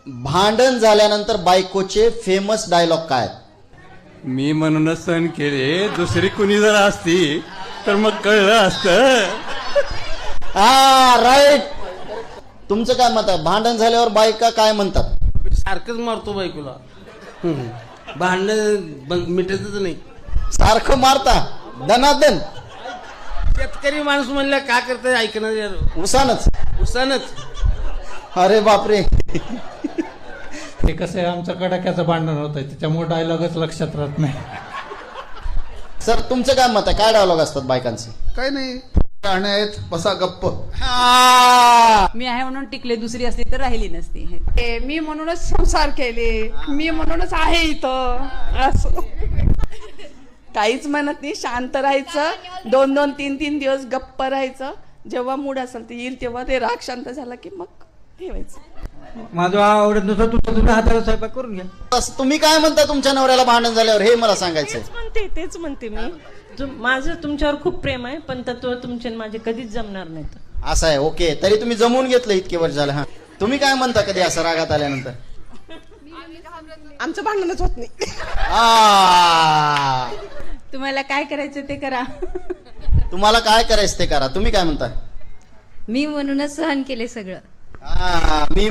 भांडण झाल्यानंतर बायकोचे फेमस डायलॉग काय आहेत? मी म्हणूनच सहन केले, दुसरी कुणी जर असती तर मग कळलं असतं. हा राईट. तुमचं काय मत आहे? भांडण झाल्यावर बायका काय म्हणतात? सारखंच मारतो बायकोला. भांडण मिटतच नाही. सारखं मारता दनादन. शेतकरी माणूस म्हणलं का करताय ऐकणार उसानच. उसानच. अरे बापरे. ते कसं आहे, आमचं कडाक्याचं भांडण होत आहे, त्याच्यामुळे डायलॉगच लक्षात राहत नाही. सर तुमचं काय मत आहे? काय डायलॉग असतात बायकांचे? काय नाही, गाणे आहेत, बसा गप्प. मी आहे म्हणून टिकले, दुसरी असली तर राहिली नसती. मी म्हणूनच संसार केले, मी म्हणूनच आहे इथं. असं काहीच म्हणत नाही, शांत राहायचं. 2-2, 3-3 दिवस गप्प राहायचं. जेव्हा मूड असेल ते येईल तेव्हा ते राग शांत झाला की मग ठेवायचं. माझं आवडत नसतं, तुझ्या हाताला स्वयंपाक करून घ्या. तुम्ही काय म्हणता तुमच्या नवऱ्याला भांडण झाल्यावर? हे मला सांगायचंय. तेच म्हणते मी. माझं तुमच्यावर खूप प्रेम आहे, पण तत्व तुमचे माझे कधीच जमणार नाहीत. असं आहे. ओके, तरी तुम्ही जमवून घेतलं इतके वर्ष झालं. हा, तुम्ही काय म्हणता कधी असं रागात आल्यानंतर? आमचं भांडणच होत नाही. तुम्हाला काय करायचं ते करा. तुम्हाला काय करायचं ते करा. तुम्ही काय म्हणता? मी म्हणूनच सहन केले सगळं. मी